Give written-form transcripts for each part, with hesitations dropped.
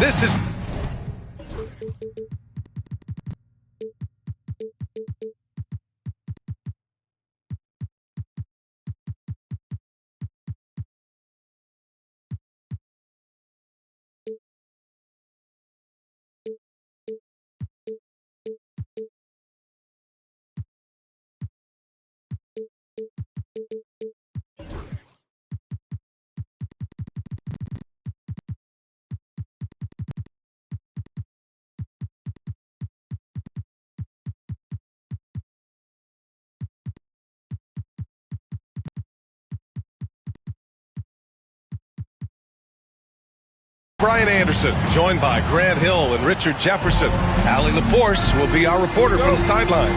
This is... Brian Anderson, joined by Grant Hill and Richard Jefferson. Allie LaForce will be our reporter from the sideline.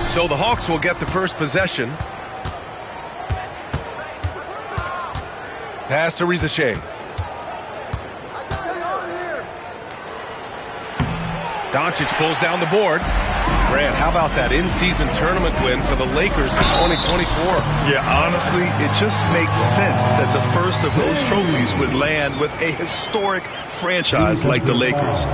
So the Hawks will get the first possession. Pass to Rizachet. Doncic pulls down the board. Grant, how about that in-season tournament win for the Lakers in 2024? Yeah, honestly, it just makes sense that the first of those trophies would land with a historic franchise like the Lakers.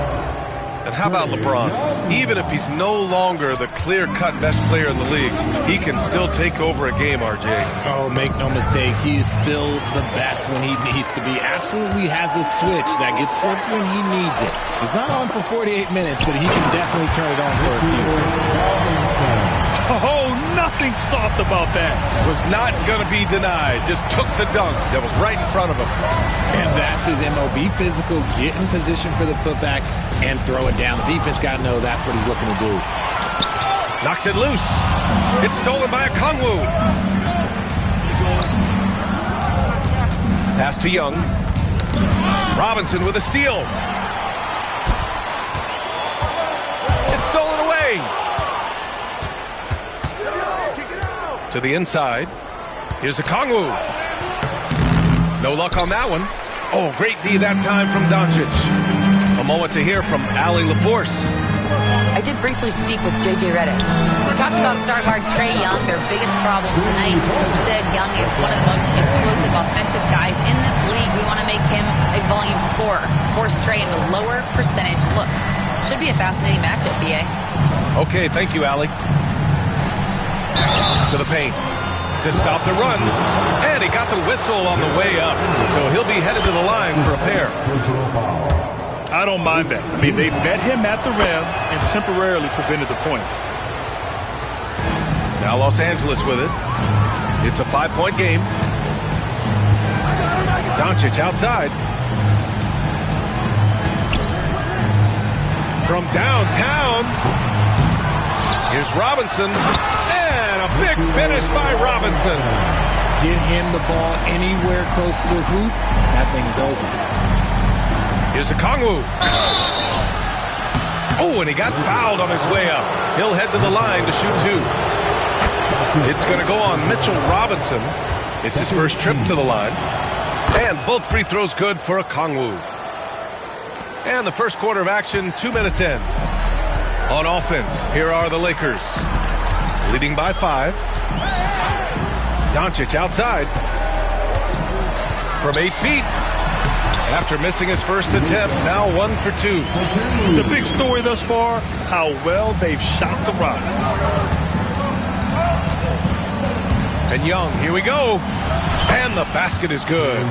And how about LeBron? Even if he's no longer the clear-cut best player in the league, he can still take over a game, RJ. Oh, make no mistake, he's still the best when he needs to be. Absolutely has a switch that gets flipped when he needs it. He's not on for 48 minutes, but he can definitely turn it on for a few. Oh, nothing soft about that. Was not going to be denied. Just took the dunk that was right in front of him. And that's his MO. Be physical, get in position for the putback, and throw it down. The defense got to know that's what he's looking to do. Knocks it loose. It's stolen by Okongwu. Pass to Young. Robinson with a steal. It's stolen away. To the inside. Here's Okongwu. No luck on that one. Oh, great D that time from Doncic. A moment to hear from Allie LaForce. I did briefly speak with J.J. Redick. We talked about star guard Trae Young, their biggest problem tonight. Coach said Young is one of the most explosive offensive guys in this league. We want to make him a volume scorer. Force Trae into lower percentage looks. Should be a fascinating matchup, B.A. Okay, thank you, Allie. To the paint to stop the run, and he got the whistle on the way up, so he'll be headed to the line for a pair. I don't mind that. I mean, they met him at the rim and temporarily prevented the points. Now Los Angeles with it. It's a 5-point game. Doncic outside. From downtown, here's Robinson. And a big finish by Robinson. Get him the ball anywhere close to the hoop, that thing is over. Here's Okongwu. Oh, and he got fouled on his way up. He'll head to the line to shoot two. It's going to go on Mitchell Robinson. It's his first trip to the line. And both free throws good for Okongwu. And the first quarter of action, 2 minutes in. On offense, here are the Lakers. Leading by 5. Doncic outside. From 8 feet. After missing his first attempt, now 1 for 2. The big story thus far, how well they've shot the rock. And Young, here we go. And the basket is good.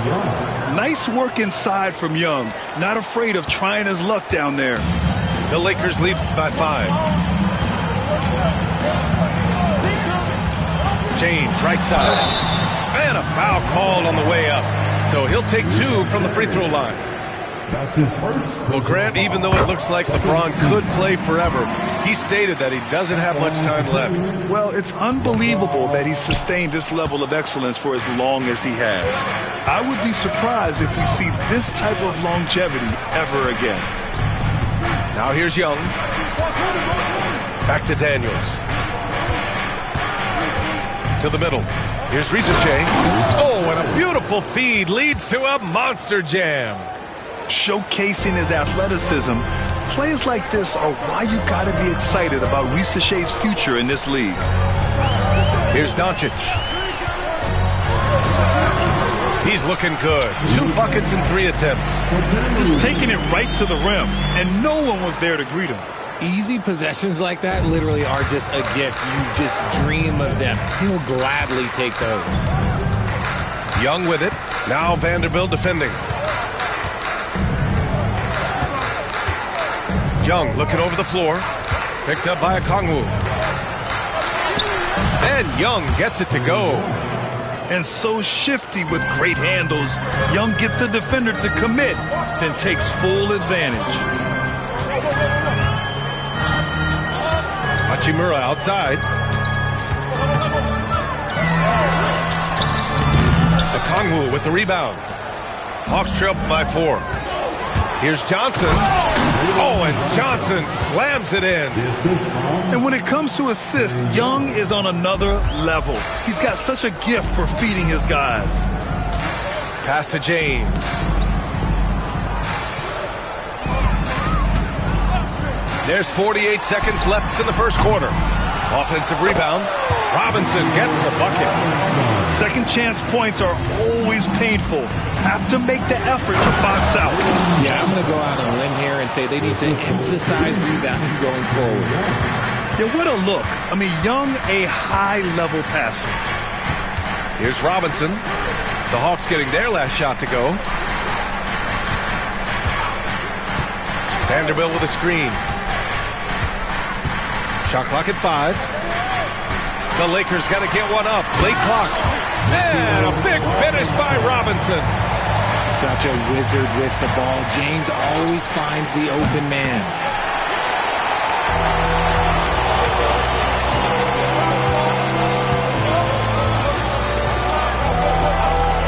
Nice work inside from Young. Not afraid of trying his luck down there. The Lakers lead by 5. James, right side. And a foul called on the way up. So he'll take 2 from the free throw line. Well, Grant, even though it looks like LeBron could play forever, he stated that he doesn't have much time left. Well, it's unbelievable that he's sustained this level of excellence for as long as he has. I would be surprised if we see this type of longevity ever again. Now here's Young. Back to Daniels. To the middle. Here's Rizachet. Oh, and a beautiful feed leads to a monster jam. Showcasing his athleticism, plays like this are why you got to be excited about Rizachet's future in this league. Here's Doncic. He's looking good. 2 buckets in 3 attempts. Just taking it right to the rim, and no one was there to greet him. Easy possessions like that literally are just a gift. You just dream of them. He'll gladly take those. Young with it. Now Vanderbilt defending. Young looking over the floor. Picked up by Okongwu. And Young gets it to go. And so shifty with great handles. Young gets the defender to commit, then takes full advantage. Hachimura outside. Okongwu with the rebound. Hawks trail by 4. Here's Johnson. Oh, and Johnson slams it in. And when it comes to assists, Young is on another level. He's got such a gift for feeding his guys. Pass to James. There's 48 seconds left in the first quarter. Offensive rebound. Robinson gets the bucket. Second chance points are always painful. Have to make the effort to box out. Yeah, I'm going to go out on a limb here and say they need to emphasize rebounding going forward. Yeah, what a look. I mean, Young, a high-level passer. Here's Robinson. The Hawks getting their last shot to go. Vanderbilt with a screen. Shot clock at 5. The Lakers got to get one up. Late clock. And a big finish by Robinson. Such a wizard with the ball. James always finds the open man.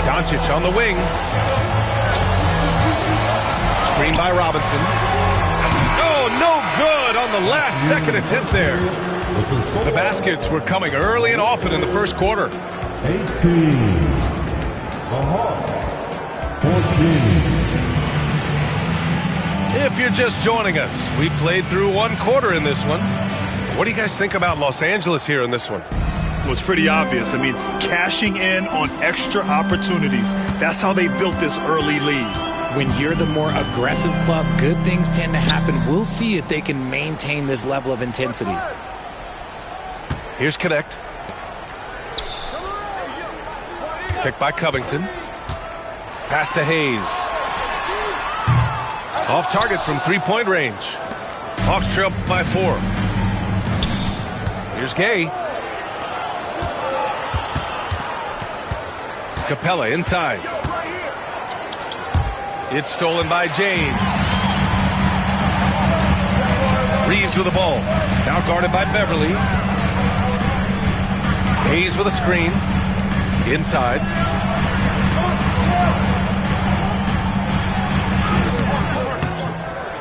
Doncic on the wing. Screen by Robinson. Oh, no good on the last second attempt there. The baskets were coming early and often in the first quarter. 18. The Hawks. 14. If you're just joining us, we played through one quarter in this one. What do you guys think about Los Angeles here in this one? Well, it's pretty obvious. I mean, cashing in on extra opportunities. That's how they built this early lead. When you're the more aggressive club, good things tend to happen. We'll see if they can maintain this level of intensity. Here's Connect. Picked by Covington. Pass to Hayes. Off target from 3-point range. Hawks trail by 4. Here's Gay. Capella inside. It's stolen by James. Reeves with the ball. Now guarded by Beverly. Hayes with a screen. Inside.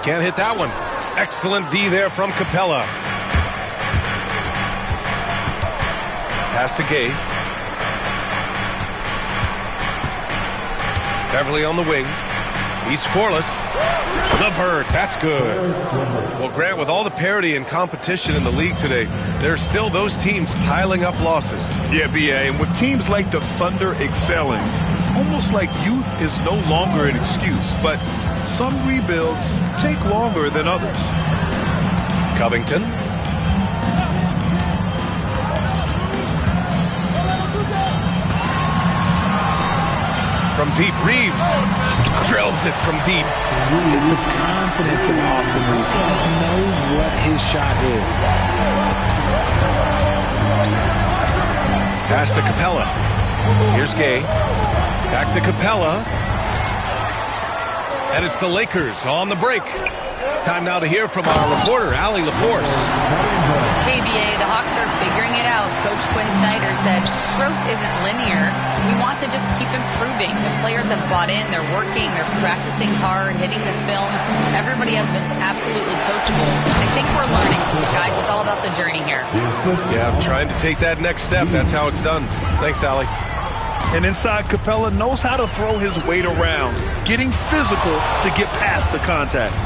Can't hit that one. Excellent D there from Capella. Pass to Gay. Beverly on the wing. He's scoreless. LeVert, that's good. Well, Grant, with all the parity and competition in the league today, there's still those teams piling up losses. Yeah, B.A., and with teams like the Thunder excelling, it's almost like youth is no longer an excuse, but some rebuilds take longer than others. Covington. From deep, Reeves drills it from deep. Is the confidence of Austin Reeves. He just knows what his shot is. Pass to Capella. Here's Gay. Back to Capella. And it's the Lakers on the break. Time now to hear from our reporter, Allie LaForce. KBA, the Hawks are figuring it out. Coach Quinn Snyder said, growth isn't linear. We want to just keep improving. The players have bought in. They're working. They're practicing hard, hitting the film. Everybody has been absolutely coachable. I think we're learning. Guys, it's all about the journey here. Yeah, I'm trying to take that next step. That's how it's done. Thanks, Allie. And inside, Capella knows how to throw his weight around, getting physical to get past the contact.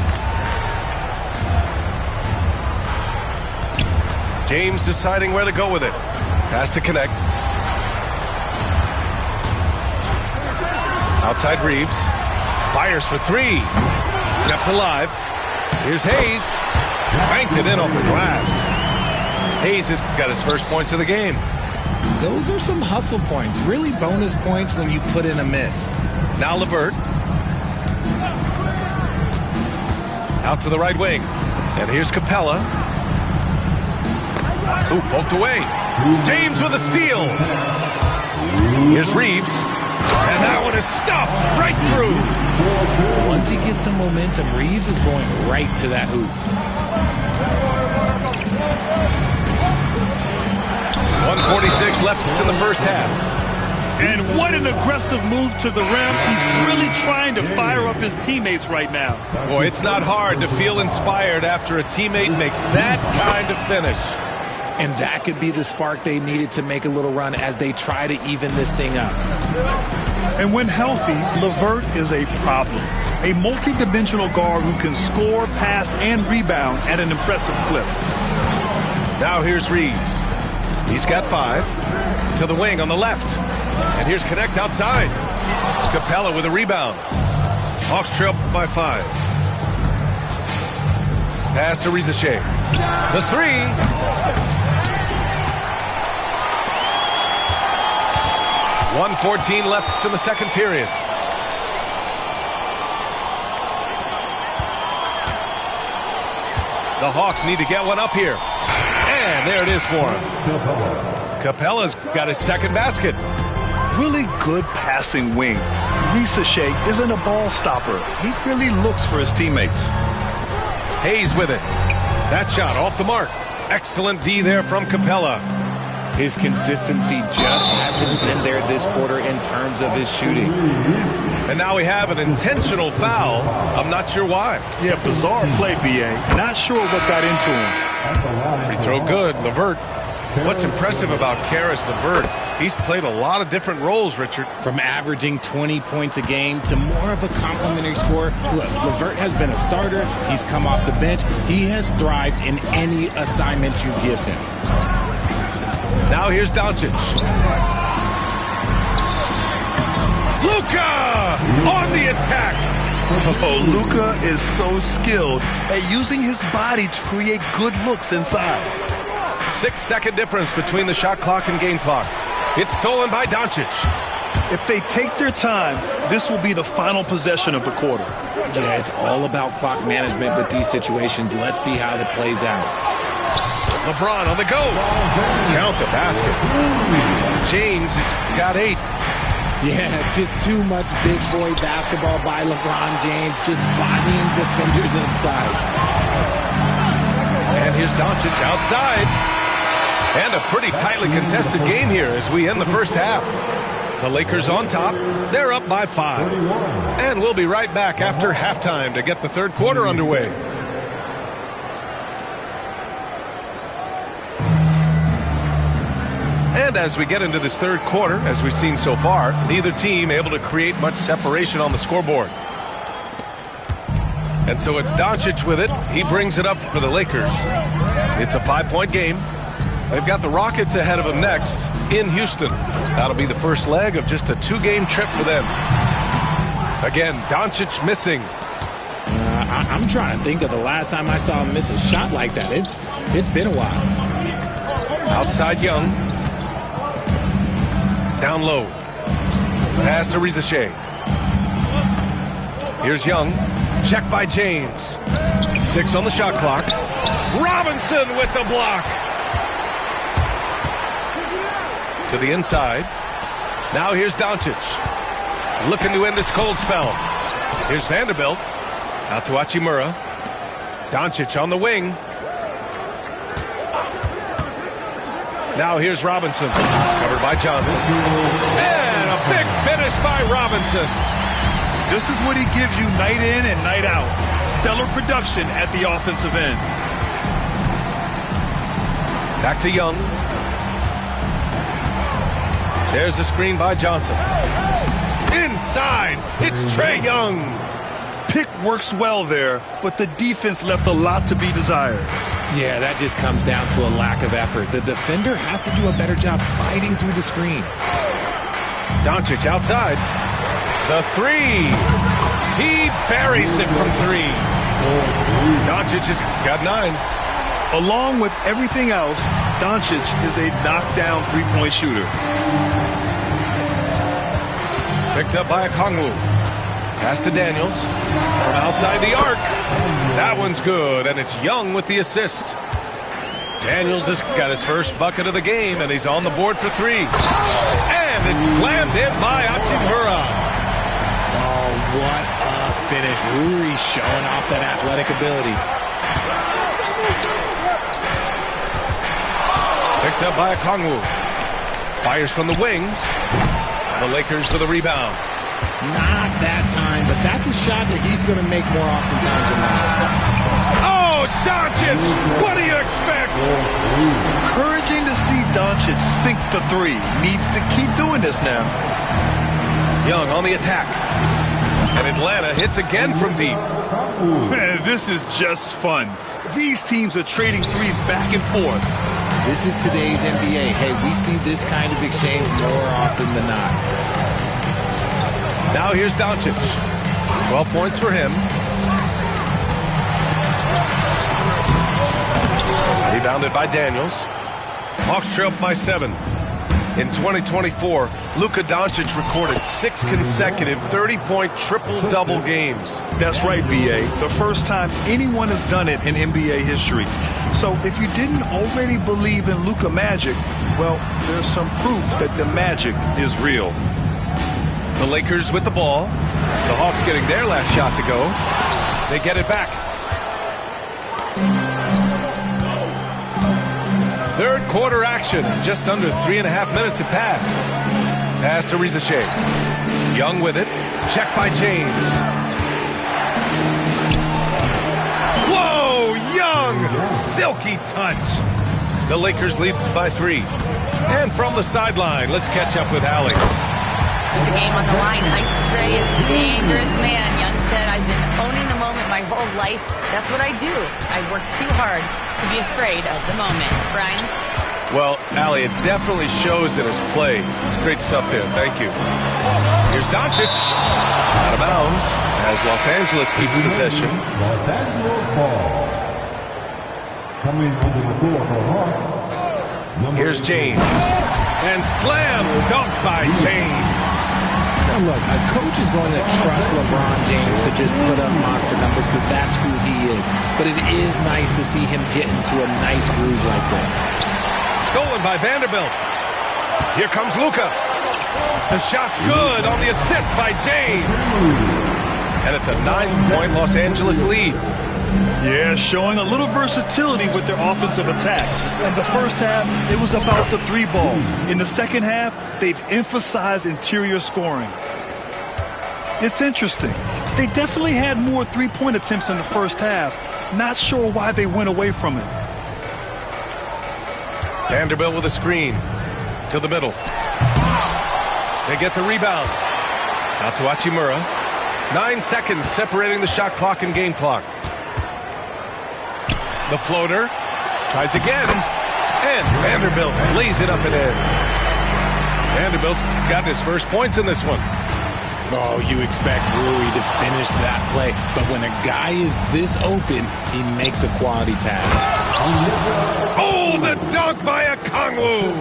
James deciding where to go with it. Pass to Connect. Outside Reeves. Fires for three. Kept alive. Here's Hayes. Banked it in off the glass. Hayes has got his first points of the game. Those are some hustle points. Really bonus points when you put in a miss. Now LeVert. Out to the right wing. And here's Capella. Ooh, poked away. James with a steal. Here's Reeves. And that one is stuffed right through. Once he gets some momentum, Reeves is going right to that hoop. 1:46 left in the first half. And what an aggressive move to the rim. He's really trying to fire up his teammates right now. Boy, it's not hard to feel inspired after a teammate makes that kind of finish. And that could be the spark they needed to make a little run as they try to even this thing up. And when healthy, LeVert is a problem. A multi-dimensional guard who can score, pass, and rebound at an impressive clip. Now here's Reeves. He's got 5. To the wing on the left. And here's Connect outside. Capella with a rebound. Hawks trail by 5. Pass to Rizachet. The 3. .114 left in the second period. The Hawks need to get one up here. And there it is for him. Capella's got his second basket. Really good passing wing. Rizachet isn't a ball stopper. He really looks for his teammates. Hayes with it. That shot off the mark. Excellent D there from Capella. His consistency just hasn't been there this quarter in terms of his shooting. And now we have an intentional foul. I'm not sure why. Yeah, bizarre play, B.A. Not sure what got into him. Free throw good. LeVert. What's impressive about Caris LeVert, he's played a lot of different roles, Richard. From averaging 20 points a game to more of a complimentary scorer. Look, LeVert has been a starter. He's come off the bench. He has thrived in any assignment you give him. Now here's Doncic. Luka on the attack. Oh, Luka is so skilled at using his body to create good looks inside. 6-second difference between the shot clock and game clock. It's stolen by Doncic. If they take their time, this will be the final possession of the quarter. Yeah, it's all about clock management with these situations. Let's see how that plays out. LeBron on the go. Count the basket. James has got 8. Yeah, just too much big boy basketball by LeBron James, just bodying defenders inside. And here's Doncic outside. And a pretty tightly contested game here as we end the first half. The Lakers on top. They're up by 5. And we'll be right back after halftime to get the third quarter underway. And as we get into this third quarter, as we've seen so far, neither team able to create much separation on the scoreboard. And so it's Doncic with it. He brings it up for the Lakers. It's a 5-point game. They've got the Rockets ahead of them next in Houston. That'll be the first leg of just a 2-game trip for them. Again, Doncic missing. I'm trying to think of the last time I saw him miss a shot like that. It's been a while. Outside Young. Down low. Pass to Rizachet. Here's Young. Check by James. 6 on the shot clock. Robinson with the block. To the inside. Now here's Doncic. Looking to end this cold spell. Here's Vanderbilt. Out to Hachimura. Doncic on the wing. Now here's Robinson. Covered by Johnson. And a big finish by Robinson. This is what he gives you night in and night out. Stellar production at the offensive end. Back to Young. There's the screen by Johnson. Inside, it's Trae Young. Pick works well there, but the defense left a lot to be desired. Yeah, that just comes down to a lack of effort. The defender has to do a better job fighting through the screen. Doncic outside. The three. He buries it from three. Doncic has got 9. Along with everything else, Doncic is a knockdown three-point shooter. Picked up by Okongwu. Pass to Daniels. From outside the arc. That one's good, and it's Young with the assist. Daniels has got his first bucket of the game, and he's on the board for 3. And it's slammed in by Hachimura. Oh, what a finish. Rui showing off that athletic ability. Picked up by Okongwu. Fires from the wings. The Lakers with a rebound. Not that time, but that's a shot that he's going to make more oftentimes than not. Oh, Doncic! What do you expect? Encouraging to see Doncic sink the 3. Needs to keep doing this now. Young on the attack. And Atlanta hits again from deep. Man, this is just fun. These teams are trading threes back and forth. This is today's NBA. Hey, we see this kind of exchange more often than not. Now here's Doncic. 12 points for him. Rebounded by Daniels. Hawks trail by 7. In 2024, Luka Doncic recorded 6 consecutive 30-point triple-double games. That's right, B.A. The first time anyone has done it in NBA history. So if you didn't already believe in Luka magic, well, there's some proof that the magic is real. The Lakers with the ball. The Hawks getting their last shot to go. They get it back. Third quarter action. Just under 3.5 minutes have passed. Pass to Reza Shea. Young with it. Checked by James. Whoa! Young! Silky touch. The Lakers lead by 3. And from the sideline, let's catch up with Allie. The game on the line. Ice Trae is a dangerous man. Young said, I've been owning the moment my whole life. That's what I do. I work too hard to be afraid of the moment. Brian? Well, Allie, it definitely shows in his play. It's great stuff there. Thank you. Here's Doncic. Out of bounds as Los Angeles keeps possession. Los Angeles ball. Coming under the floor for Hawks. Here's James. And slam dunk by James. Now look, a coach is going to trust LeBron James to just put up monster numbers because that's who he is. But it is nice to see him get into a nice groove like this. Stolen by Vanderbilt. Here comes Luka. The shot's good on the assist by James. And it's a 9-point Los Angeles lead. Yeah, showing a little versatility with their offensive attack. In the first half, it was about the 3-ball. In the second half, they've emphasized interior scoring. It's interesting. They definitely had more 3-point attempts in the first half. Not sure why they went away from it. Vanderbilt with a screen to the middle. They get the rebound. Out to Hachimura. 9 seconds separating the shot clock and game clock. The floater tries again, and Vanderbilt lays it up and in. Vanderbilt's got his first points in this one. Oh, you expect Rui to finish that play, but when a guy is this open, he makes a quality pass. Oh, the dunk by Okongwu.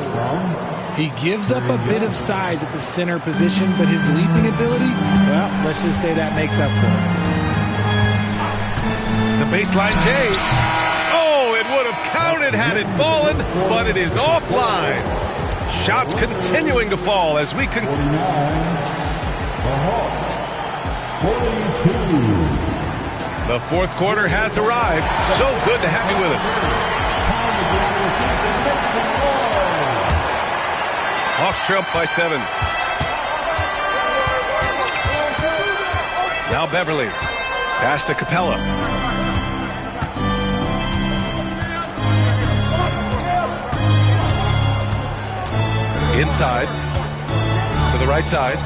He gives up a bit of size at the center position, but his leaping ability, well, let's just say that makes up for it. The baseline J. Oh, it would have counted had it fallen, but it is offline. Shots continuing to fall as we can. 42. The fourth quarter has arrived. So good to have you with us. Hawks trail by 7. Now Beverly. Pass to Capella. Inside. To the right side.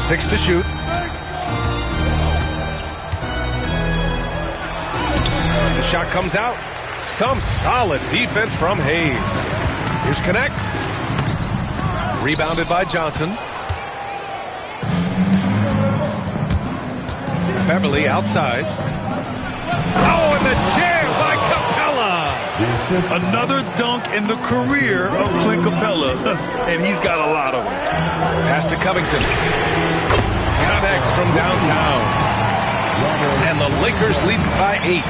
6 to shoot. The shot comes out. Some solid defense from Hayes. Here's Connect. Rebounded by Johnson. Beverly outside. Oh, and the jam by Capella. Another dunk in the career of Clint Capella, and he's got a lot of them. Pass to Covington. Connects from downtown. And the Lakers lead by 8.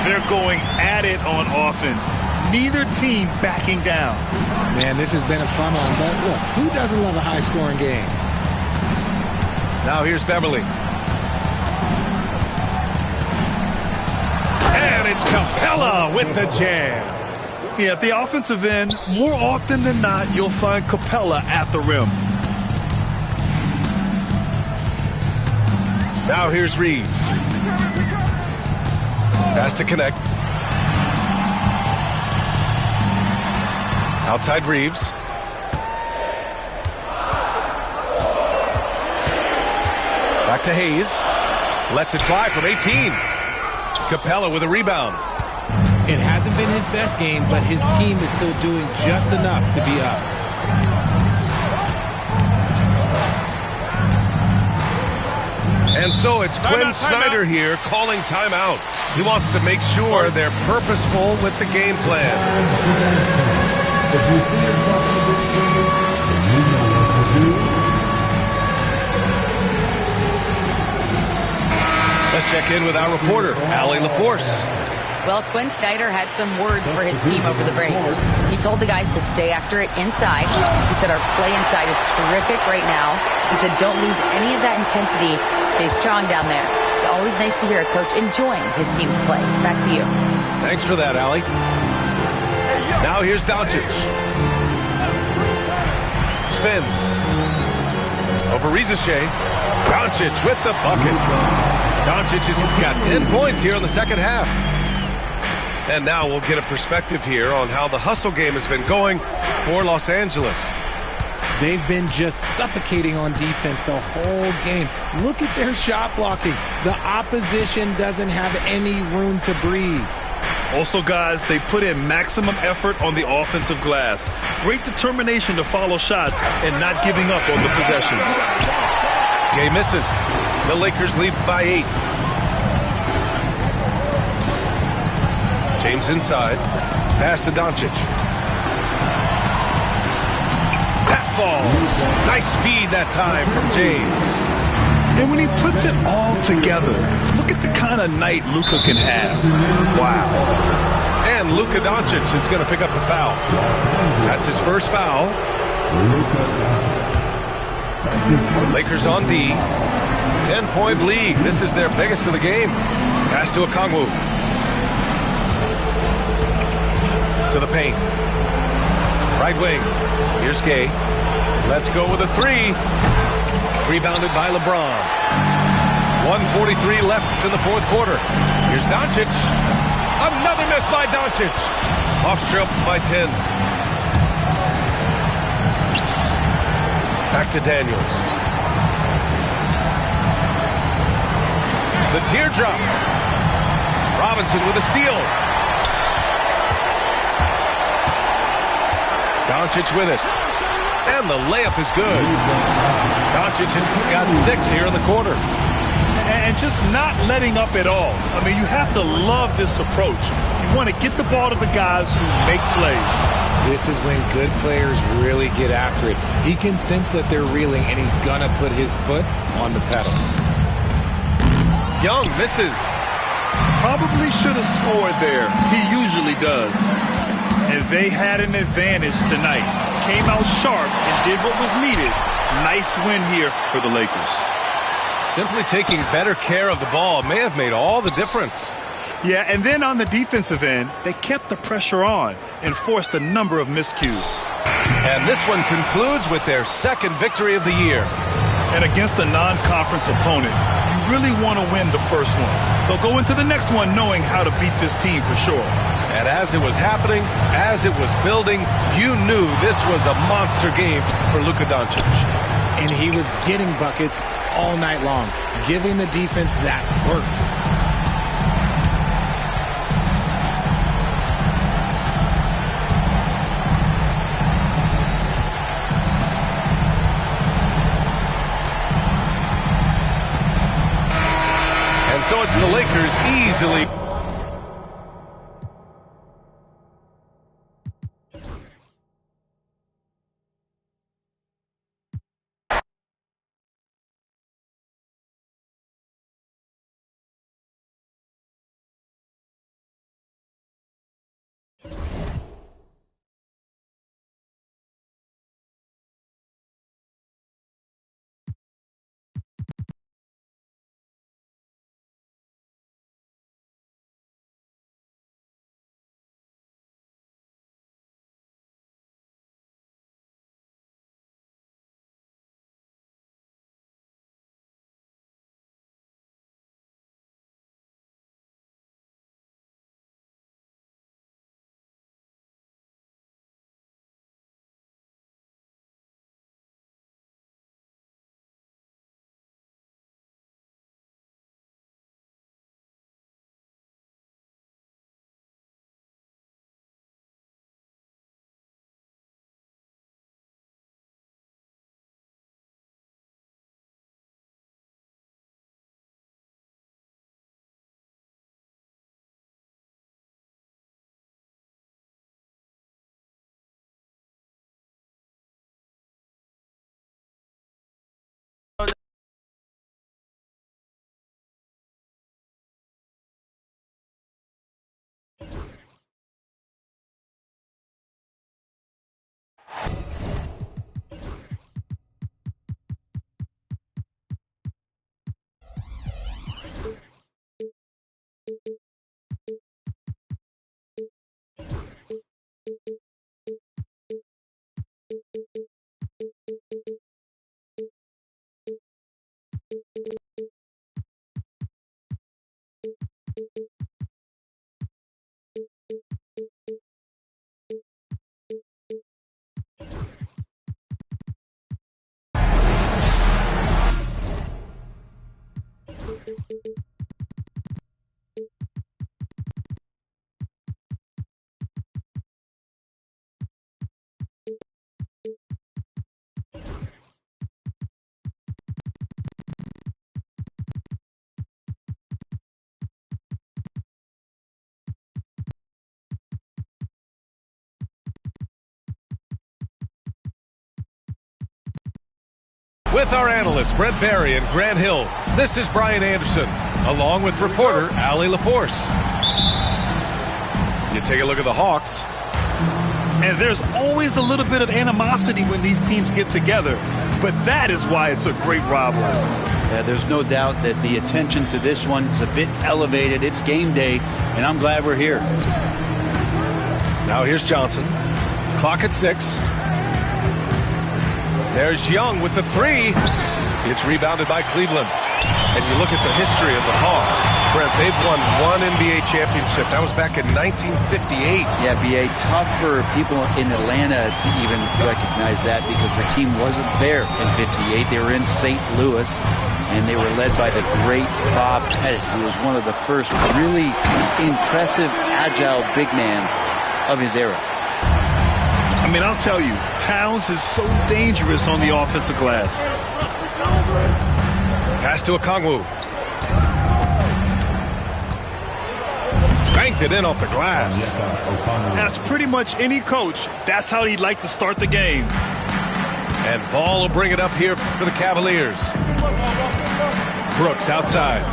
They're going at it on offense. Neither team backing down. Man, this has been a fun one, but look, who doesn't love a high-scoring game? Now here's Beverly. And it's Capella with the jam. Yeah, at the offensive end, more often than not, you'll find Capella at the rim. Now here's Reeves. Pass to connect. Outside Reeves. Back to Hayes. Lets it fly from 18. Capella with a rebound. It hasn't been his best game, but his team is still doing just enough to be up. And so it's Quinn Snyder here calling timeout. He wants to make sure they're purposeful with the game plan. If you see yourself in this game, then you know what to do. Let's check in with our reporter, Allie LaForce. Well, Quinn Snyder had some words for his team over the break. He told the guys to stay after it inside. He said our play inside is terrific right now. He said don't lose any of that intensity. Stay strong down there. It's always nice to hear a coach enjoying his team's play. Back to you. Thanks for that, Allie. Now here's Doncic. Spins. Over Rizachet. Doncic with the bucket. Doncic has got 10 points here in the second half. And now we'll get a perspective here on how the hustle game has been going for Los Angeles. They've been just suffocating on defense the whole game. Look at their shot blocking. The opposition doesn't have any room to breathe. Also, guys, they put in maximum effort on the offensive glass. Great determination to follow shots and not giving up on the possessions. Gay misses. The Lakers lead by 8. James inside. Pass to Doncic. That falls. Nice feed that time from James. And when he puts it all together, look at the kind of night Luka can have. Wow. And Luka Doncic is going to pick up the foul. That's his first foul. Lakers on D. 10-point lead. This is their biggest of the game. Pass to Okongwu. To the paint. Right wing. Here's Gay. Let's go with a 3. Rebounded by LeBron. 1:43 left in the fourth quarter. Here's Doncic. Another miss by Doncic. Hawks trail by 10. Back to Daniels. The teardrop. Robinson with a steal. Doncic with it. And the layup is good. Doncic has got 6 here in the quarter. And just not letting up at all. I mean, you have to love this approach. You want to get the ball to the guys who make plays. This is when good players really get after it. He can sense that they're reeling, and he's going to put his foot on the pedal. Young misses. Probably should have scored there. He usually does. And they had an advantage tonight. Came out sharp and did what was needed. Nice win here for the Lakers. Simply taking better care of the ball may have made all the difference. Yeah, and then on the defensive end, they kept the pressure on and forced a number of miscues. And this one concludes with their second victory of the year. And against a non-conference opponent, you really want to win the first one. They'll go into the next one knowing how to beat this team for sure. And as it was happening, as it was building, you knew this was a monster game for Luka Doncic. And he was getting buckets all night long, giving the defense that work. so it's the Lakers easily. With our analysts, Brent Barry and Grant Hill, this is Brian Anderson, along with reporter Allie LaForce. You take a look at the Hawks. And there's always a little bit of animosity when these teams get together, but that is why it's a great rivalry. Yeah, there's no doubt that the attention to this one is a bit elevated. It's game day, and I'm glad we're here. Now here's Johnson. Clock at 6. There's Young with the 3. It's rebounded by Cleveland. And you look at the history of the Hawks. Brent, they've won one NBA championship. That was back in 1958. Yeah, B.A., tough for people in Atlanta to even recognize that because the team wasn't there in 58. They were in St. Louis, and they were led by the great Bob Pettit, who was one of the first really impressive, agile big man of his era. I mean, I'll tell you, Towns is so dangerous on the offensive glass. Pass to Okongwu. Banked it in off the glass. As pretty much any coach, that's how he'd like to start the game. And Ball will bring it up here for the Cavaliers. Brooks outside.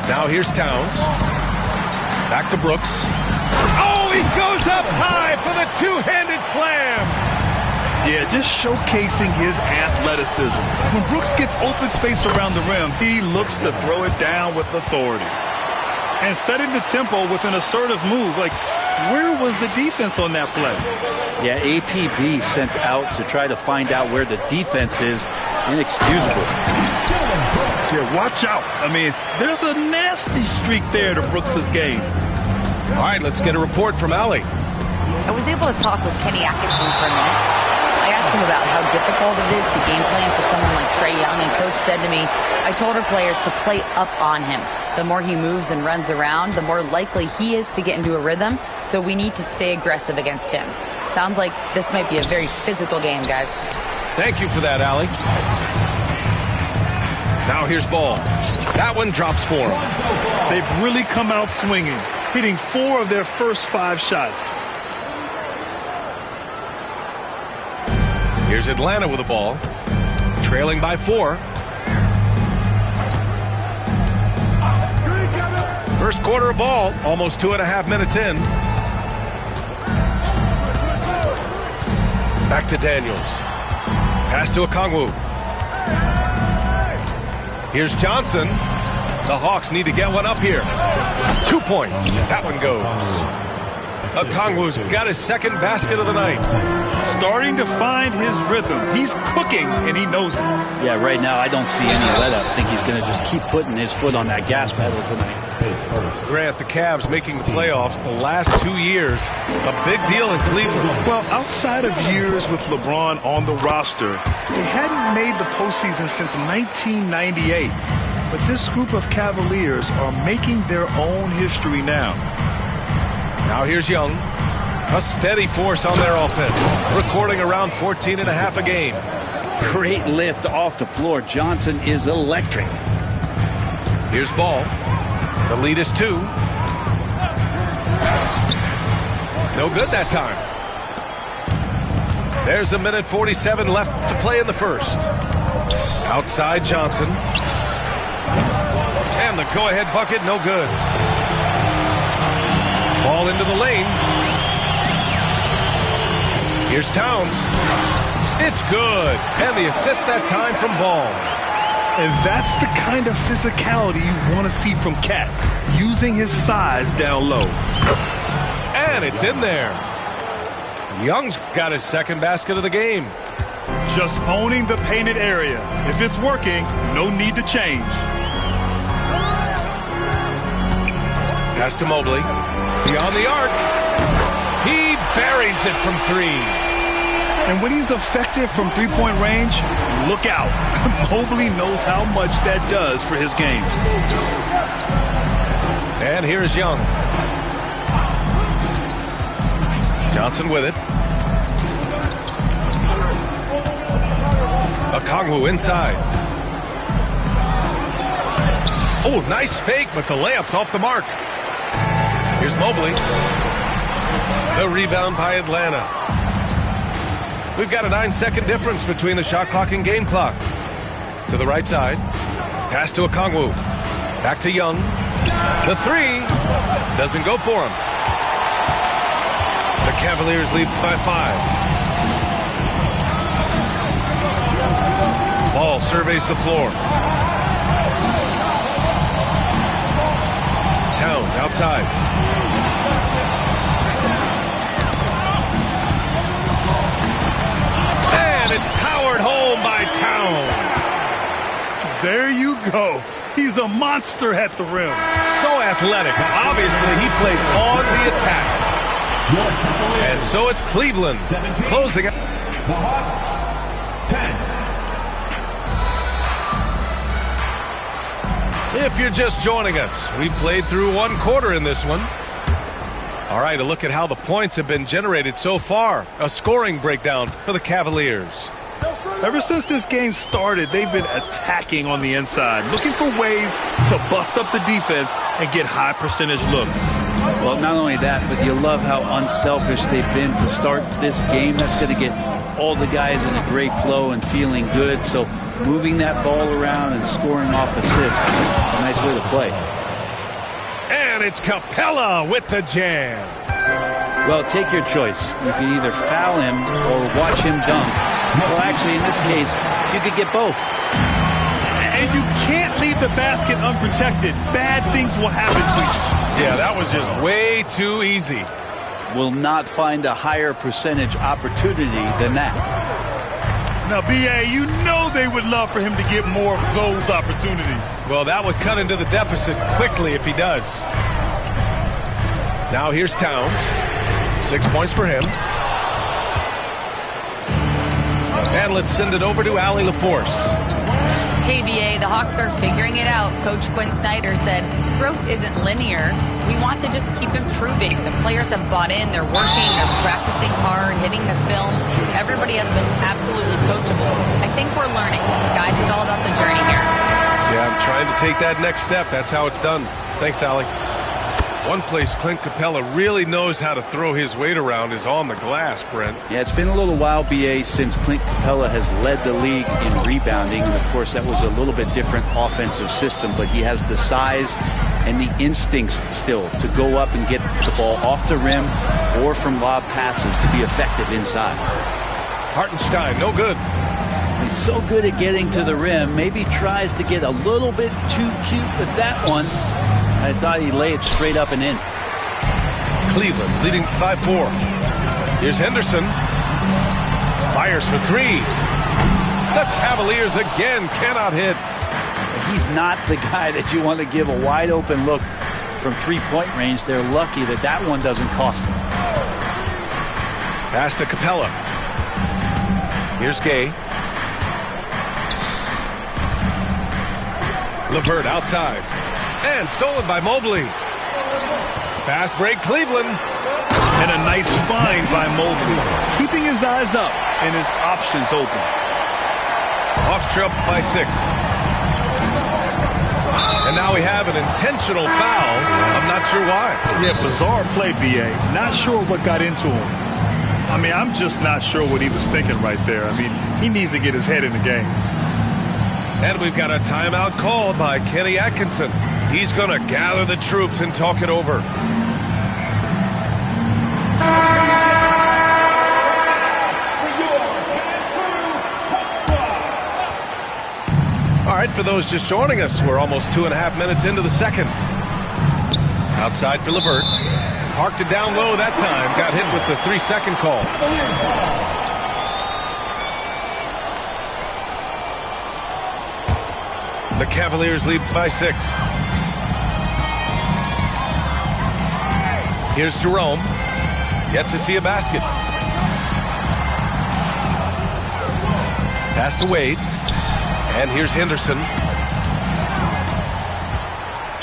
Now here's Towns. Back to Brooks. Oh, he goes up high for the two-handed slam. Yeah, just showcasing his athleticism. When Brooks gets open space around the rim, he looks to throw it down with authority. And setting the tempo with an assertive move. Like, where was the defense on that play? Yeah, APB sent out to try to find out where the defense is. Inexcusable. Yeah, watch out. I mean, there's a nasty streak there to Brooks' game. All right, let's get a report from Allie. I was able to talk with Kenny Atkinson for a minute. I asked him about how difficult it is to game plan for someone like Trae Young, and Coach said to me, I told our players to play up on him. The more he moves and runs around, the more likely he is to get into a rhythm, so we need to stay aggressive against him. Sounds like this might be a very physical game, guys. Thank you for that, Allie. Now here's Ball. That one drops for him. They've really come out swinging, hitting 4 of their first 5 shots. Here's Atlanta with the ball, trailing by 4. First quarter of ball, almost 2.5 minutes in. Back to Daniels. Pass to Okongwu. Here's Johnson. The Hawks need to get one up here. 2 points. That one goes. Okongwu's got his second basket of the night. Starting to find his rhythm. He's cooking, and he knows it. Yeah, right now I don't see any let-up. I think he's going to just keep putting his foot on that gas pedal tonight. Grant, the Cavs making the playoffs the last 2 years. A big deal in Cleveland. Well, outside of years with LeBron on the roster, they hadn't made the postseason since 1998. But this group of Cavaliers are making their own history now. Now here's Young. A steady force on their offense, recording around 14.5 a game. Great lift off the floor. Johnson is electric. Here's Ball. The lead is 2. No good that time. There's a minute 47 left to play in the first. Outside Johnson. And the go-ahead bucket, no good. Ball into the lane. Here's Towns. It's good. And the assist that time from Ball. And that's the kind of physicality you want to see from Cat, using his size down low. And it's in there. Young's got his second basket of the game. Just owning the painted area. If it's working, no need to change. Pass to Mobley. Beyond the arc. He buries it from 3. And when he's effective from three-point range, look out. Mobley knows how much that does for his game. And here's Young. Johnson with it. Okongwu inside. Oh, nice fake, but the layup's off the mark. Here's Mobley. The rebound by Atlanta. We've got a 9-second difference between the shot clock and game clock. To the right side. Pass to Okongwu. Back to Young. The 3 doesn't go for him. The Cavaliers lead by 5. Ball surveys the floor. Towns outside. And it's powered home by Towns. There you go. He's a monster at the rim. So athletic. Obviously, he plays on the attack. And so it's Cleveland closing out. The Hawks, 10. If you're just joining us, we played through 1 quarter in this one. All right, a look at how the points have been generated so far. A scoring breakdown for the Cavaliers. Ever since this game started, they've been attacking on the inside, looking for ways to bust up the defense and get high percentage looks. Well, not only that, but you love how unselfish they've been to start this game. That's going to get all the guys in a great flow and feeling good. So moving that ball around and scoring off assists, it's a nice way to play. And it's Capella with the jam. Well, take your choice. You can either foul him or watch him dunk. Well, actually, in this case, you could get both. And you can't leave the basket unprotected. Bad things will happen to you. Yeah, that was just way too easy. Will not find a higher percentage opportunity than that. Now, B.A., you know they would love for him to get more of those opportunities. Well, that would cut into the deficit quickly if he does. Now here's Towns. 6 points for him. And let's send it over to Allie LaForce. Hey, BA, the Hawks are figuring it out. Coach Quinn Snyder said, growth isn't linear. We want to just keep improving. The players have bought in. They're working. They're practicing hard, hitting the film. Everybody has been absolutely coachable. I think we're learning. Guys, it's all about the journey here. Yeah, I'm trying to take that next step. That's how it's done. Thanks, Allie. One place Clint Capella really knows how to throw his weight around is on the glass, Brent. Yeah, it's been a little while, BA, since Clint Capella has led the league in rebounding. And, of course, that was a little bit different offensive system. But he has the size and the instincts still to go up and get the ball off the rim or from lob passes to be effective inside. Hartenstein, no good. He's so good at getting to the rim. Maybe tries to get a little bit too cute with that one. I thought he'd lay it straight up and in. Cleveland leading by 4. Here's Henderson. Fires for 3. The Cavaliers again cannot hit. He's not the guy that you want to give a wide open look from three-point range. They're lucky that that one doesn't cost them. Pass to Capella. Here's Gay. LeVert outside. And stolen by Mobley. Fast break, Cleveland. And a nice find by Mobley. Keeping his eyes up and his options open. Hawks trail by 6. And now we have an intentional foul. I'm not sure why. Yeah, bizarre play, B.A. Not sure what got into him. I mean, I'm just not sure what he was thinking right there. I mean, he needs to get his head in the game. And we've got a timeout called by Kenny Atkinson. He's going to gather the troops and talk it over. All right, for those just joining us, we're almost 2.5 minutes into the second. Outside for LeVert. Parked it down low that time. Got hit with the 3-second call. The Cavaliers lead by 6. Here's Jerome. Yet to see a basket. Pass to Wade. And here's Henderson.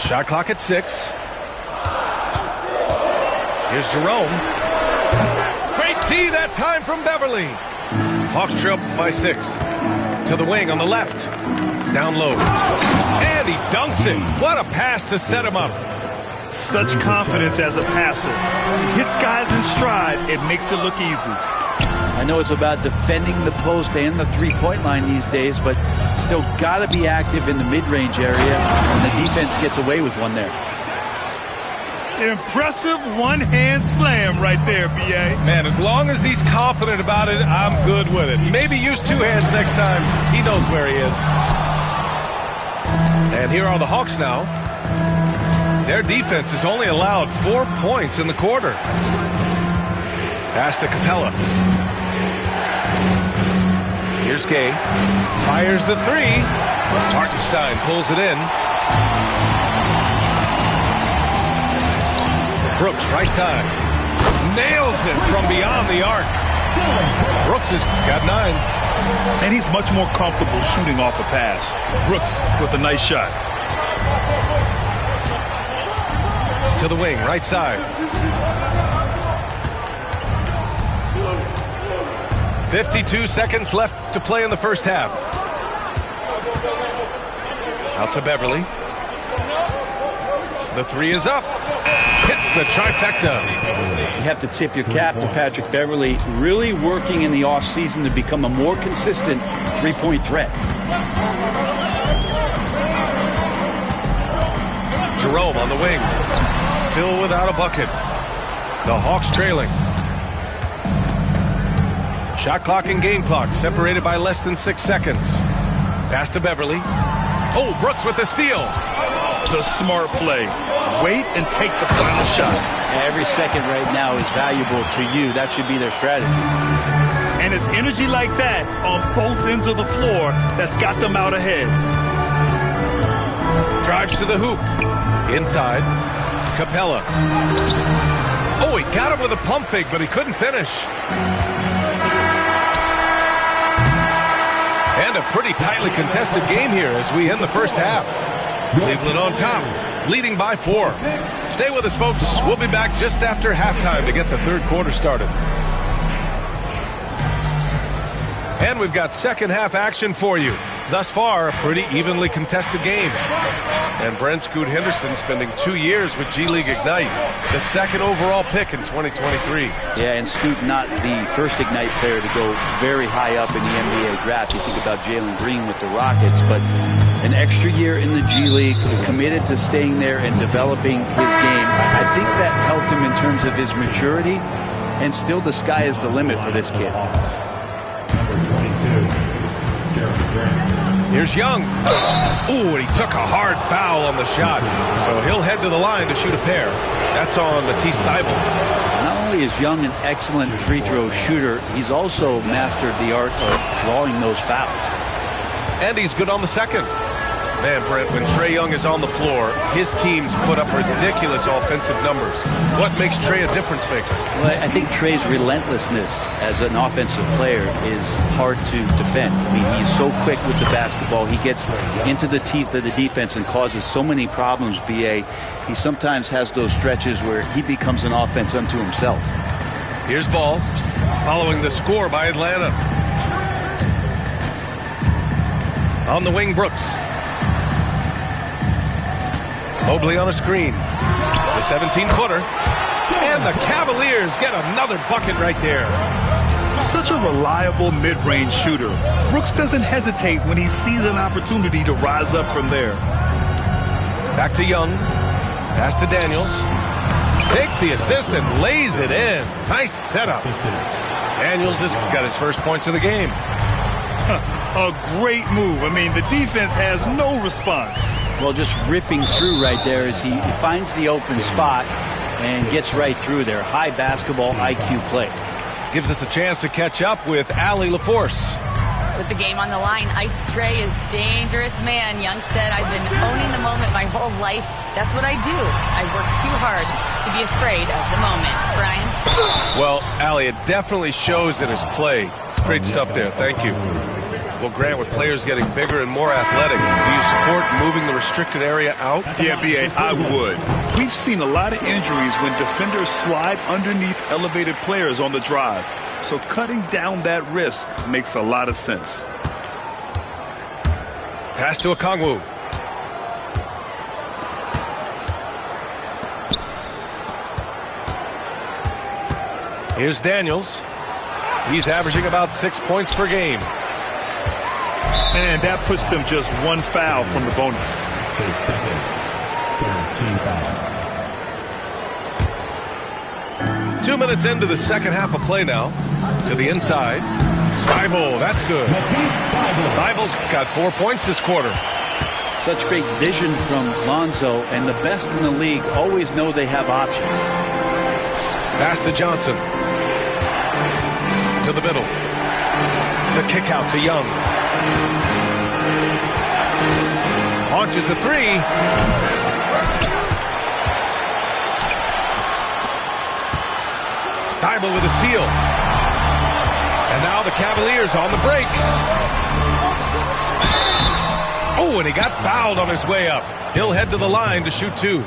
Shot clock at 6. Here's Jerome. Great D that time from Beverly. Hawks trail by 6. To the wing on the left. Down low. And he dunks it. What a pass to set him up. Such confidence as a passer. He hits guys in stride. It makes it look easy. I know it's about defending the post and the three-point line these days, but still got to be active in the mid-range area, and the defense gets away with one there. Impressive one-hand slam right there, B.A. Man, as long as he's confident about it, I'm good with it. Maybe use 2 hands next time. He knows where he is. And here are the Hawks now. Their defense has only allowed 4 points in the quarter. Pass to Capella. Here's Gay. Fires the 3. Hartenstein pulls it in. Brooks, right side. Nails it from beyond the arc. Brooks has got 9. And he's much more comfortable shooting off a pass. Brooks with a nice shot. To the wing, right side. 52 seconds left to play in the first half. Out to Beverly. The 3 is up. Hits the trifecta. You have to tip your cap to Patrick Beverly, really working in the offseason to become a more consistent three-point threat. Jerome on the wing. Still without a bucket. The Hawks trailing. Shot clock and game clock separated by less than 6 seconds. Pass to Beverly. Oh, Brooks with the steal. The smart play. Wait and take the final shot. Every second right now is valuable to you. That should be their strategy. And it's energy like that on both ends of the floor that's got them out ahead. Drives to the hoop. Inside. Capella. Oh, he got him with a pump fake, but he couldn't finish. And a pretty tightly contested game here as we end the first half. Cleveland on top, leading by 4. Stay with us, folks. We'll be back just after halftime to get the third quarter started. And we've got second half action for you. Thus far, a pretty evenly contested game. And Brent Scoot Henderson spending 2 years with G League Ignite, the second overall pick in 2023. Yeah, and Scoot not the first Ignite player to go very high up in the NBA draft. You think about Jalen Green with the Rockets, but an extra year in the G League, committed to staying there and developing his game. I think that helped him in terms of his maturity, and still the sky is the limit for this kid. Here's Young. Ooh, and he took a hard foul on the shot. So he'll head to the line to shoot a pair. That's on Matisse Thybulle. Not only is Young an excellent free throw shooter, he's also mastered the art of drawing those fouls. And he's good on the second. Man, Brent, when Trae Young is on the floor, his teams put up ridiculous offensive numbers. What makes Trae a difference maker? Well, I think Trae's relentlessness as an offensive player is hard to defend. I mean, he's so quick with the basketball. He gets into the teeth of the defense and causes so many problems, B.A. He sometimes has those stretches where he becomes an offense unto himself. Here's Ball, following the score by Atlanta. On the wing, Brooks. Mobley on a screen. The 17-footer. And the Cavaliers get another bucket right there. Such a reliable mid-range shooter. Brooks doesn't hesitate when he sees an opportunity to rise up from there. Back to Young. Pass to Daniels. Takes the assist and lays it in. Nice setup. Daniels has got his first points of the game. A great move. I mean, the defense has no response. Well, just ripping through right there as he finds the open spot and gets right through there. High basketball IQ play. Gives us a chance to catch up with Allie LaForce. With the game on the line, Ice Trae is dangerous man. Young said, I've been owning the moment my whole life. That's what I do. I work too hard to be afraid of the moment. Brian? Well, Allie, it definitely shows in his play. It's great stuff there. Thank you. Well, Grant, with players getting bigger and more athletic, do you support moving the restricted area out? Yeah, B.A., I would. We've seen a lot of injuries when defenders slide underneath elevated players on the drive. So cutting down that risk makes a lot of sense. Pass to Okongwu. Here's Daniels. He's averaging about 6 points per game. And that puts them just one foul from the bonus. 2 minutes into the second half of play now. To the inside. Thybulle, that's good. Thybulle's got 4 points this quarter. Such great vision from Lonzo, and the best in the league always know they have options. Pass to Johnson. To the middle. The kick out to Young. Launches a three. Thybulle with a steal. And now the Cavaliers on the break. Oh, and he got fouled on his way up. He'll head to the line to shoot two.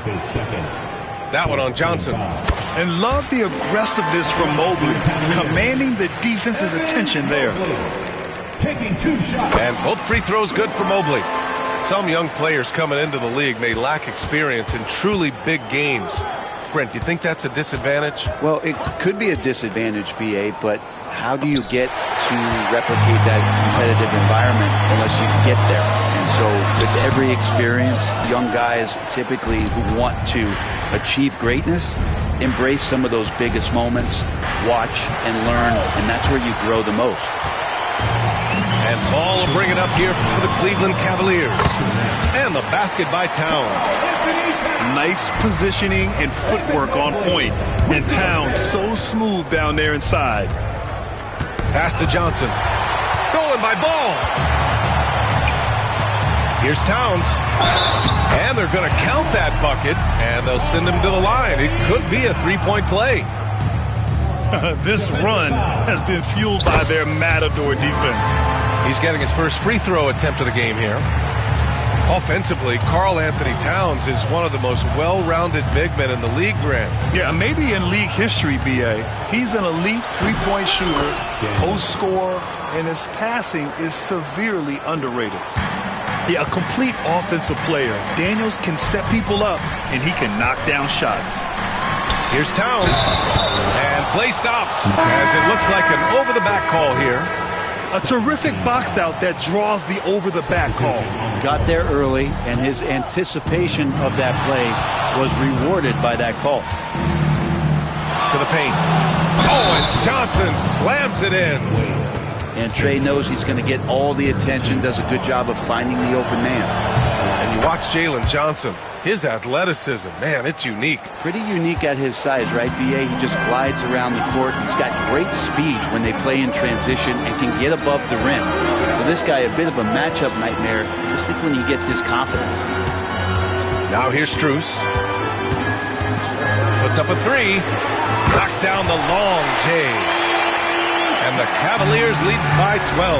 That one on Johnson. And love the aggressiveness from Mobley, commanding the defense's attention there. Taking 2 shots. And both free throws good for Mobley. Some young players coming into the league may lack experience in truly big games. Brent, do you think that's a disadvantage? Well, it could be a disadvantage, B.A., but how do you get to replicate that competitive environment unless you get there? And so with every experience, young guys typically who want to achieve greatness embrace some of those biggest moments, watch and learn, and that's where you grow the most. And Ball will bring it up here for the Cleveland Cavaliers. And the basket by Towns. Nice positioning and footwork on point. And Towns so smooth down there inside. Pass to Johnson. Stolen by Ball. Here's Towns. And they're going to count that bucket. And they'll send him to the line. It could be a three-point play. This run has been fueled by their Matador defense. He's getting his first free throw attempt of the game here. Offensively, Karl Anthony Towns is one of the most well-rounded big men in the league, Grant. Yeah, maybe in league history, B.A. He's an elite three-point shooter, post scorer, and his passing is severely underrated. Yeah, a complete offensive player. Daniels can set people up, and he can knock down shots. Here's Towns, and play stops as it looks like an over-the-back call here. A terrific box out that draws the over-the-back call. Got there early, and his anticipation of that play was rewarded by that call. To the paint. Oh, and Johnson slams it in. And Trey knows he's going to get all the attention, does a good job of finding the open man. And you watch Jalen Johnson. His athleticism, man, it's unique. Pretty unique at his size, right, B.A.? He just glides around the court. He's got great speed when they play in transition and can get above the rim. So this guy, a bit of a matchup nightmare. Just think when he gets his confidence. Now here's Strus. Puts up a three. Knocks down the long J. And the Cavaliers lead by 12.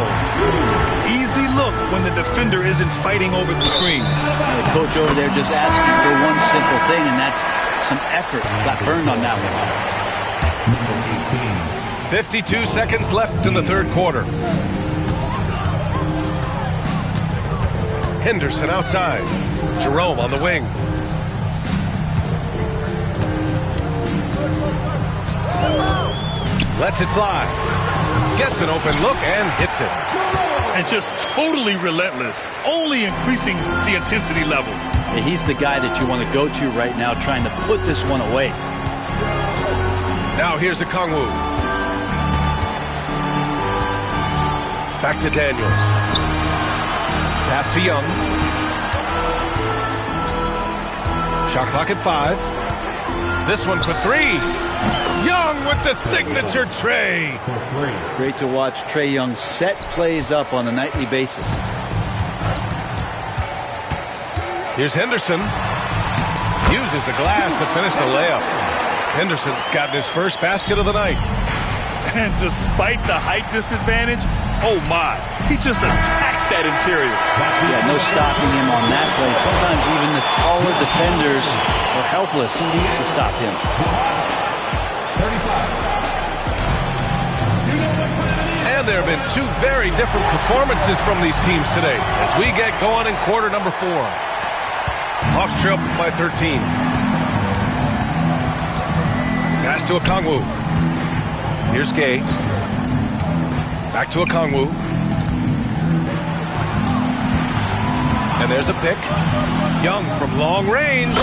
Easy look when the defender isn't fighting over the screen. The coach over there just asking for one simple thing, and that's some effort. Got burned on that one. 52 seconds left in the third quarter. Henderson outside. Jerome on the wing. Lets it fly. Gets an open look and hits it. And just totally relentless, only increasing the intensity level. Yeah, he's the guy that you want to go to right now, trying to put this one away. Now here's Okongwu. Back to Daniels. Pass to Young. Shot clock at 5. This one for 3. Young with the signature tray. Great to watch Trae Young set plays up on a nightly basis. Here's Henderson. Uses the glass to finish the layup. Henderson's gotten his first basket of the night. And despite the height disadvantage, oh my, he just attacks that interior. Yeah, no stopping him on that play. Sometimes even the taller defenders are helpless to stop him. And there have been 2 very different performances from these teams today as we get going in quarter number 4. Hawks trail by 13. Pass to Okongwu. Here's Gay. Back to Okongwu. And there's a pick. Young from long range.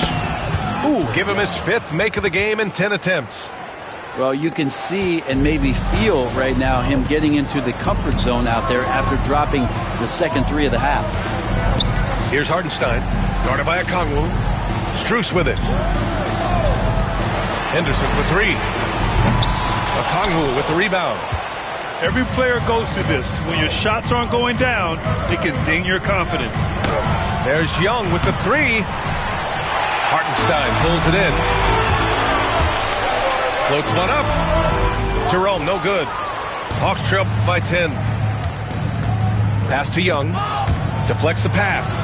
Ooh, give him his 5th make of the game in 10 attempts. Well, you can see and maybe feel right now him getting into the comfort zone out there after dropping the second 3 of the half. Here's Hartenstein, guarded by Okongwu. Strus with it. Henderson for 3. Okongwu with the rebound. Every player goes through this. When your shots aren't going down, it can ding your confidence. There's Young with the 3. Hartenstein pulls it in. Floats one up. Jerome, no good. Hawks trail by 10. Pass to Young. Deflects the pass.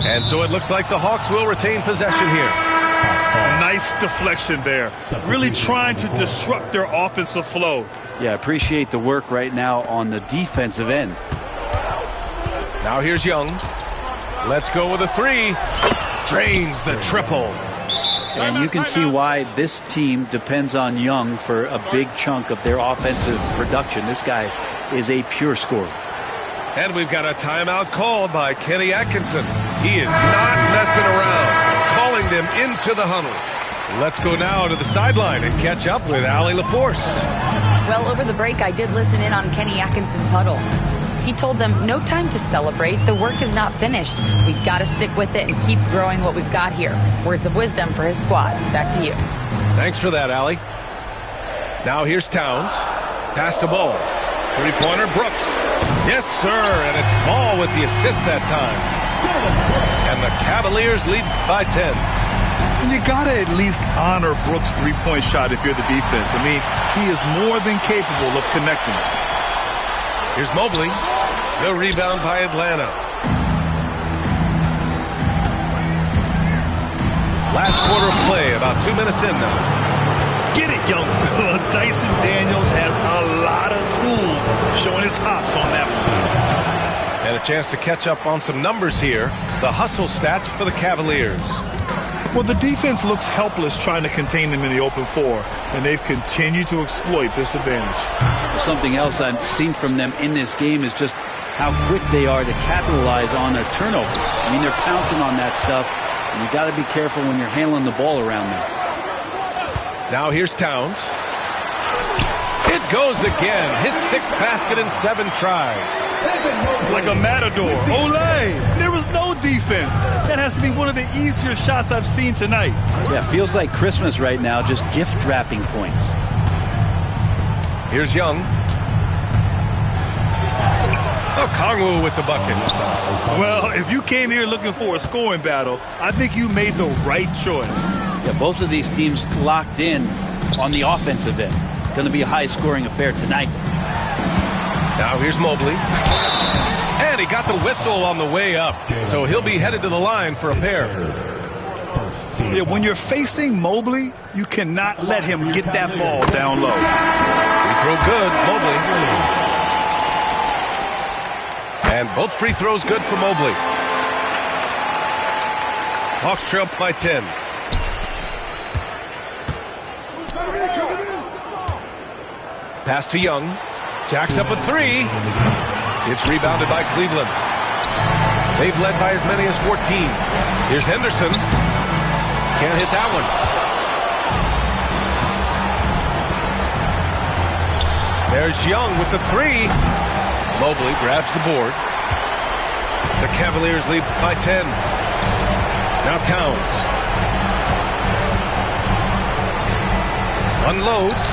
And so it looks like the Hawks will retain possession here. Nice deflection there. Really trying to disrupt their offensive flow. Yeah, appreciate the work right now on the defensive end. Now here's Young. Let's go with a 3. Drains the triple. And you can see why this team depends on Young for a big chunk of their offensive production. This guy is a pure scorer. And we've got a timeout called by Kenny Atkinson. He is not messing around, calling them into the huddle. Let's go now to the sideline and catch up with Allie LaForce. Well, over the break, I did listen in on Kenny Atkinson's huddle. He told them, no time to celebrate. The work is not finished. We've got to stick with it and keep growing what we've got here. Words of wisdom for his squad. Back to you. Thanks for that, Allie. Now here's Towns. Pass to Ball. 3-pointer, Brooks. Yes, sir, and it's Ball with the assist that time. And the Cavaliers lead by 10. And you got to at least honor Brooks' 3-point shot if you're the defense. I mean, he is more than capable of connecting. Here's Mobley. The rebound by Atlanta. about 2 minutes in now. Get it, young fella. Dyson Daniels has a lot of tools, showing his hops on that one. And a chance to catch up on some numbers here. The hustle stats for the Cavaliers. Well, the defense looks helpless trying to contain them in the open floor, and they've continued to exploit this advantage. Something else I've seen from them in this game is just how quick they are to capitalize on a turnover. I mean, they're pouncing on that stuff, and you got to be careful when you're handling the ball around them. Now here's Towns. It goes again. His 6th basket in 7 tries. Like a matador. Olay! There was no defense. That has to be one of the easier shots I've seen tonight. Yeah, feels like Christmas right now, just gift wrapping points. Here's Young. Okongwu with the bucket. Well, if you came here looking for a scoring battle, I think you made the right choice. Yeah, both of these teams locked in on the offensive end. Going to be a high-scoring affair tonight. Now here's Mobley. And he got the whistle on the way up. So he'll be headed to the line for a pair. Yeah, when you're facing Mobley, you cannot let him get that ball down low. Free throw good, Mobley. And both free throws good for Mobley. Hawks trail by 10. Pass to Young. Jacks up at 3. It's rebounded by Cleveland. They've led by as many as 14. Here's Henderson. Can't hit that one. There's Young with the 3. Mobley grabs the board. The Cavaliers lead by 10. Now Towns. Unloads.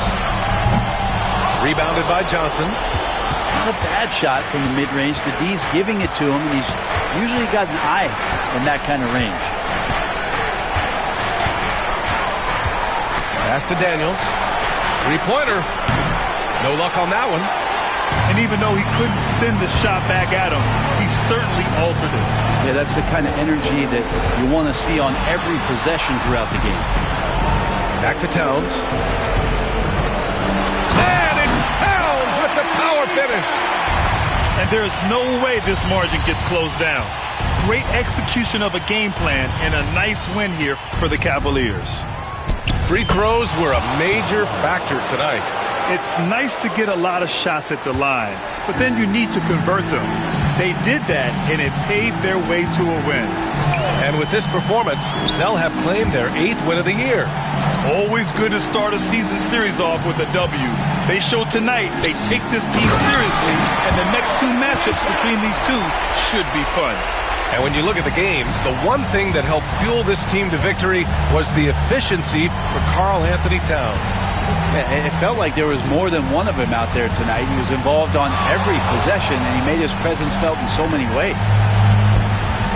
Rebounded by Johnson. Not a bad shot from the mid-range. The D's giving it to him, and he's usually got an eye in that kind of range. Pass to Daniels. Three-pointer. No luck on that one. And even though he couldn't send the shot back at him, he certainly altered it. Yeah, that's the kind of energy that you want to see on every possession throughout the game. Back to Towns. And it's Towns with the power finish. And there's no way this margin gets closed down. Great execution of a game plan and a nice win here for the Cavaliers. Free throws were a major factor tonight. It's nice to get a lot of shots at the line, but then you need to convert them. They did that, and it paved their way to a win. And with this performance, they'll have claimed their 8th win of the year. Always good to start a season series off with a W. They showed tonight they take this team seriously, and the next 2 matchups between these two should be fun. And when you look at the game, the one thing that helped fuel this team to victory was the efficiency for Karl Anthony Towns. It felt like there was more than one of him out there tonight. He was involved on every possession, and he made his presence felt in so many ways.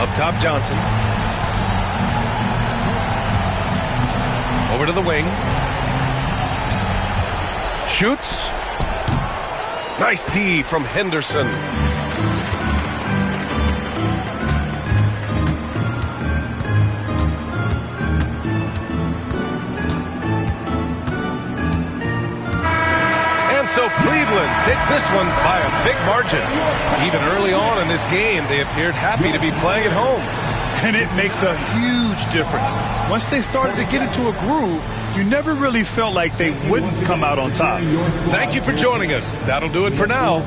Up top, Johnson. Over to the wing. Shoots. Nice D from Henderson. So Cleveland takes this one by a big margin. Even early on in this game, they appeared happy to be playing at home. And it makes a huge difference. Once they started to get into a groove, you never really felt like they wouldn't come out on top. Thank you for joining us. That'll do it for now.